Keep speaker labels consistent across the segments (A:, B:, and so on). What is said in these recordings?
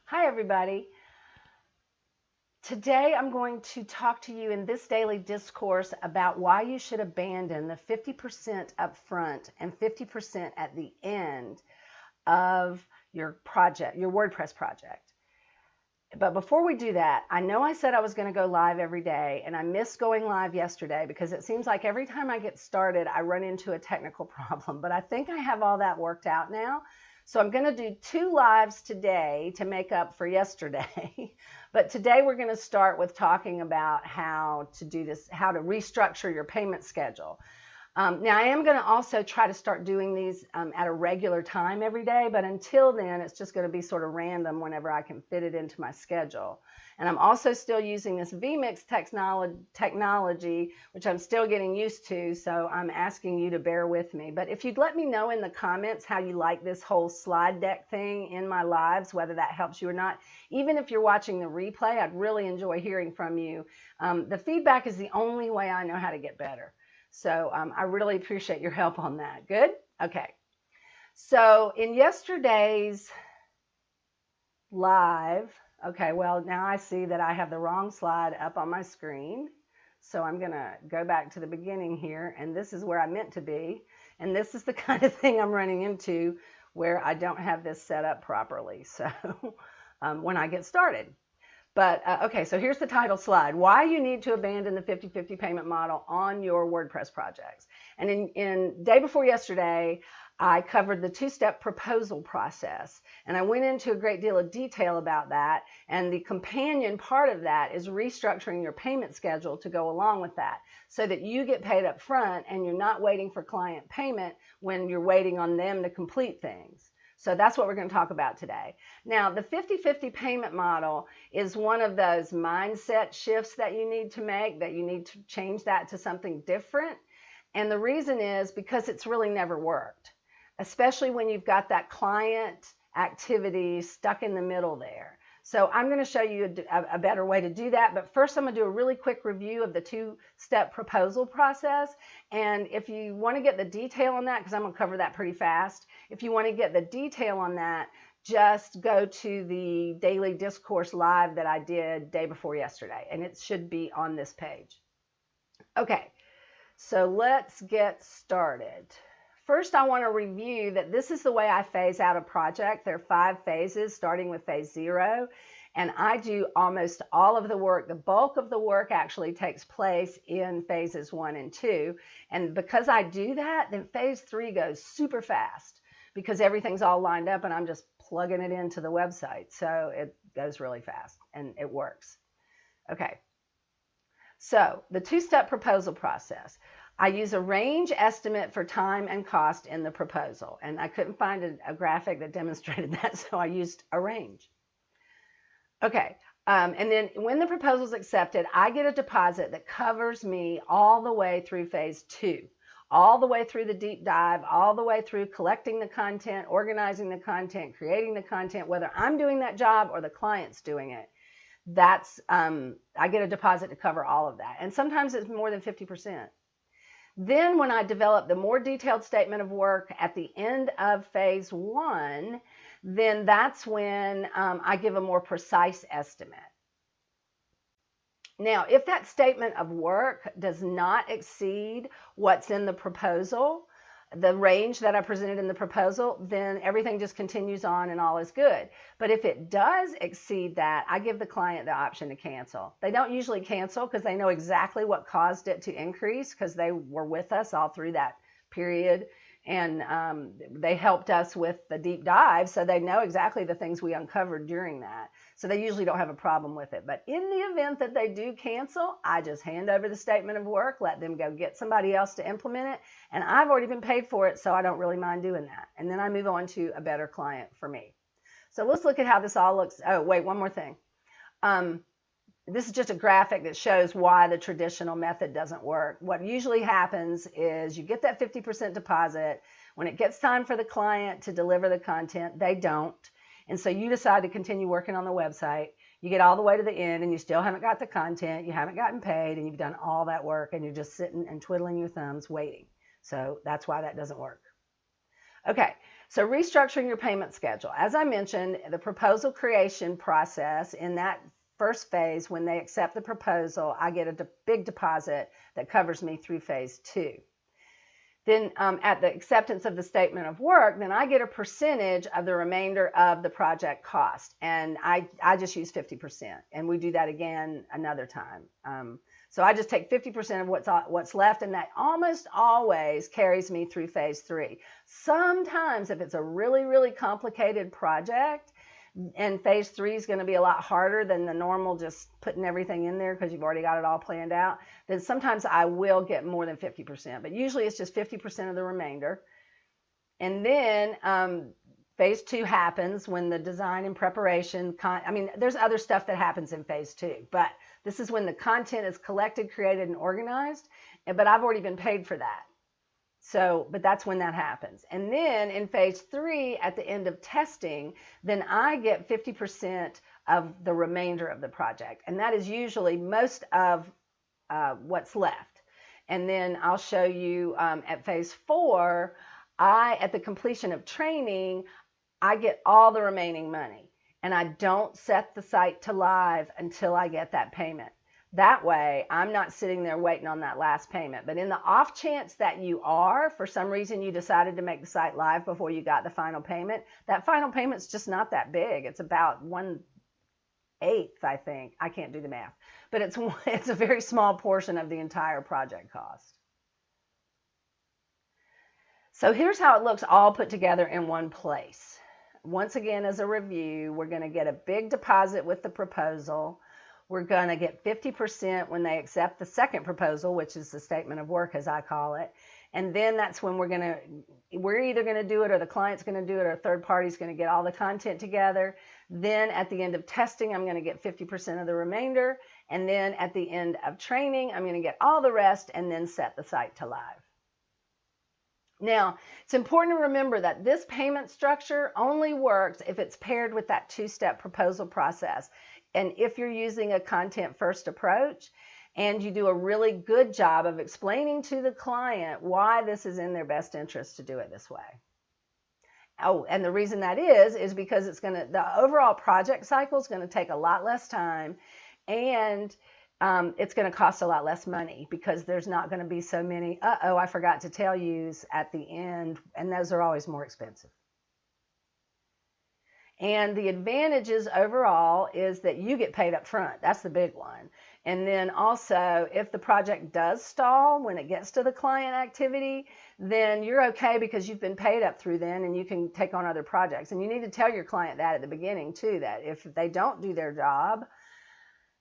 A: Hi, everybody. Today I'm going to talk to you in this daily discourse about why you should abandon the 50% up front and 50% at the end of your project, your WordPress project. But before we do that, I know I said I was going to go live every day, and I missed going live yesterday because it seems like every time I get started, I run into a technical problem. But I think I have all that worked out now. So I'm going to do 2 lives today to make up for yesterday. But today we're going to start with talking about how to do this, how to restructure your payment schedule. Now, I am going to also try to start doing these at a regular time every day, but until then, it's just going to be sort of random whenever I can fit it into my schedule. And I'm also still using this vMix technology, which I'm still getting used to, so I'm asking you to bear with me. But if you'd let me know in the comments how you like this whole slide deck thing in my lives, whether that helps you or not, even if you're watching the replay, I'd really enjoy hearing from you. The feedback is the only way I know how to get better. So I really appreciate your help on that. Good? Okay. So in yesterday's live, okay, well, now I see that I have the wrong slide up on my screen. So I'm going to go back to the beginning here, and this is where I meant to be. And this is the kind of thing I'm running into where I don't have this set up properly. So when I get started. But okay, so here's the title slide, why you need to abandon the 50-50 payment model on your WordPress projects. And in day before yesterday, I covered the 2-step proposal process. And I went into a great deal of detail about that. And the companion part of that is restructuring your payment schedule to go along with that so that you get paid up front and you're not waiting for client payment when you're waiting on them to complete things. So that's what we're going to talk about today. Now, the 50-50 payment model is one of those mindset shifts that you need to make, that you need to change that to something different. And the reason is because it's really never worked, especially when you've got that client activity stuck in the middle there. So I'm going to show you a better way to do that. But first, I'm going to do a really quick review of the 2-step proposal process. And if you want to get the detail on that, because I'm going to cover that pretty fast, if you want to get the detail on that, just go to the daily discourse live that I did day before yesterday. And it should be on this page. Okay, so let's get started. First, I want to review that this is the way I phase out a project. There are 5 phases, starting with phase 0. And I do almost all of the work. The bulk of the work actually takes place in phases 1 and 2. And because I do that, then phase 3 goes super fast because everything's all lined up and I'm just plugging it into the website. So it goes really fast and it works. Okay. So the 2-step proposal process. I use a range estimate for time and cost in the proposal, and I couldn't find a graphic that demonstrated that, so I used a range. Okay, and then when the proposal is accepted, I get a deposit that covers me all the way through phase 2, all the way through the deep dive, all the way through collecting the content, organizing the content, creating the content, whether I'm doing that job or the client's doing it. That's I get a deposit to cover all of that, and sometimes it's more than 50%. Then when I develop the more detailed statement of work at the end of phase 1, then that's when I give a more precise estimate. Now, if that statement of work does not exceed what's in the proposal, the range that I presented in the proposal, then everything just continues on and all is good. But if it does exceed that, I give the client the option to cancel. They don't usually cancel because they know exactly what caused it to increase because they were with us all through that period. And they helped us with the deep dive, so they know exactly the things we uncovered during that. So they usually don't have a problem with it. But in the event that they do cancel, I just hand over the statement of work, let them go get somebody else to implement it. And I've already been paid for it, so I don't really mind doing that. And then I move on to a better client for me. So let's look at how this all looks. Oh, wait, one more thing. This is just a graphic that shows why the traditional method doesn't work. What usually happens is you get that 50% deposit. When it gets time for the client to deliver the content, they don't. And so you decide to continue working on the website. You get all the way to the end and you still haven't got the content, you haven't gotten paid, and you've done all that work and you're just sitting and twiddling your thumbs waiting. So that's why that doesn't work. Okay, So restructuring your payment schedule. As I mentioned, the proposal creation process, in that first phase, when they accept the proposal, I get a big deposit that covers me through phase 2. Then at the acceptance of the statement of work, then I get a percentage of the remainder of the project cost. And I just use 50%. And we do that again another time. So I just take 50% of what's left, and that almost always carries me through phase 3. Sometimes if it's a really, really complicated project, and phase 3 is going to be a lot harder than the normal just putting everything in there because you've already got it all planned out, then sometimes I will get more than 50%. But usually it's just 50% of the remainder. And then phase 2 happens when the design and preparation, there's other stuff that happens in phase 2, but this is when the content is collected, created, and organized, but I've already been paid for that. So, but that's when that happens. And then in phase 3, at the end of testing, then I get 50% of the remainder of the project. And that is usually most of what's left. And then I'll show you at phase 4, at the completion of training, I get all the remaining money. And I don't set the site to live until I get that payment. That way, I'm not sitting there waiting on that last payment. But in the off chance that you are, for some reason you decided to make the site live before you got the final payment, that final payment's just not that big. It's about 1/8, I think. I can't do the math. But it's a very small portion of the entire project cost. So here's how it looks all put together in one place. Once again, as a review, we're going to get a big deposit with the proposal. We're going to get 50% when they accept the second proposal, which is the statement of work, as I call it. And then that's when we're either going to do it, or the client's going to do it, or a third party's going to get all the content together. Then at the end of testing, I'm going to get 50% of the remainder. And then at the end of training, I'm going to get all the rest and then set the site to live. Now, it's important to remember that this payment structure only works if it's paired with that 2-step proposal process. And if you're using a content-first approach, and you do a really good job of explaining to the client why this is in their best interest to do it this way. Oh, and the reason that is because the overall project cycle is going to take a lot less time, and it's going to cost a lot less money because there's not going to be so many, I forgot to tell yous at the end, and those are always more expensive. And the advantages overall is that you get paid up front. That's the big one. And then also, if the project does stall when it gets to the client activity, then you're okay because you've been paid up through then, and you can take on other projects. And you need to tell your client that at the beginning too, that if they don't do their job,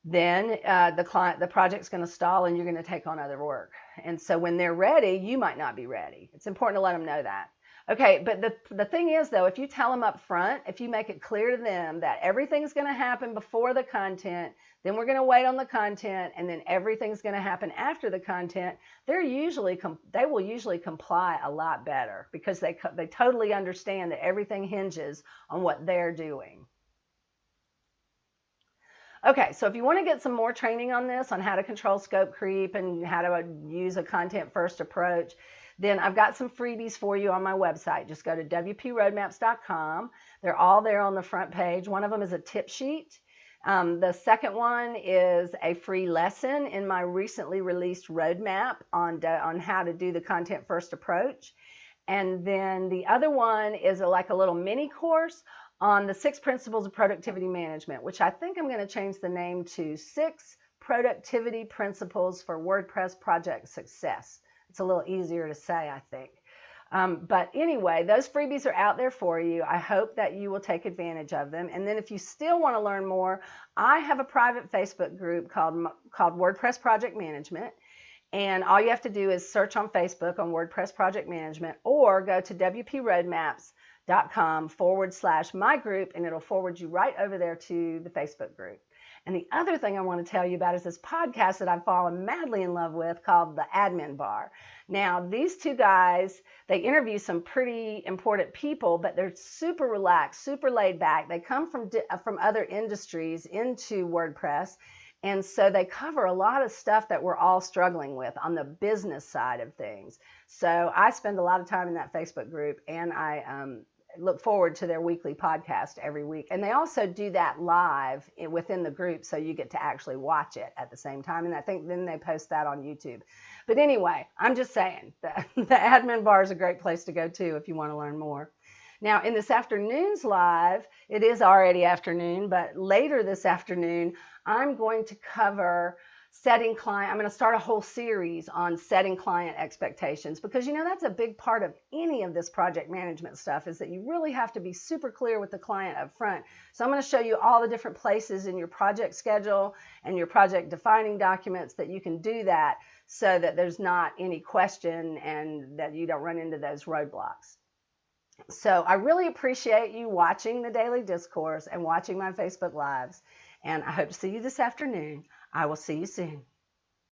A: then the project's going to stall and you're going to take on other work. And so when they're ready, you might not be ready. It's important to let them know that. Okay, but the thing is, though, if you tell them up front, if you make it clear to them that everything's going to happen before the content, then we're going to wait on the content, and then everything's going to happen after the content, they will usually comply a lot better because they totally understand that everything hinges on what they're doing. Okay, so if you want to get some more training on this, on how to control scope creep and how to use a content-first approach, then I've got some freebies for you on my website. Just go to wproadmaps.com. They're all there on the front page. One of them is a tip sheet. The second one is a free lesson in my recently released roadmap on how to do the content-first approach. And then the other one is like a little mini course on the 6 principles of productivity management, which I think I'm going to change the name to 6 productivity principles for WordPress project success. It's a little easier to say, I think. But anyway, those freebies are out there for you. I hope that you will take advantage of them. And then if you still want to learn more, I have a private Facebook group called WordPress Project Management. And all you have to do is search on Facebook on WordPress Project Management, or go to wproadmaps.com/my group, and it'll forward you right over there to the Facebook group. And the other thing I want to tell you about is this podcast that I've fallen madly in love with called The Admin Bar. Now, these two guys, they interview some pretty important people, but they're super relaxed, super laid back. They come from other industries into WordPress, and so they cover a lot of stuff that we're all struggling with on the business side of things. So I spend a lot of time in that Facebook group, and I look forward to their weekly podcast every week. And they also do that live within the group, so you get to actually watch it at the same time. And I think then they post that on YouTube. But anyway, I'm just saying that the admin bar is a great place to go to if you want to learn more. Now, in this afternoon's live, it is already afternoon, but later this afternoon, I'm going to cover setting client. I'm going to start a whole series on setting client expectations, because that's a big part of any of this project management stuff, is that you really have to be super clear with the client up front. So I'm going to show you all the different places in your project schedule and your project defining documents that you can do that, so that there's not any question and that you don't run into those roadblocks. So I really appreciate you watching the Daily Discourse and watching my Facebook Lives, and I hope to see you this afternoon. I will see you soon.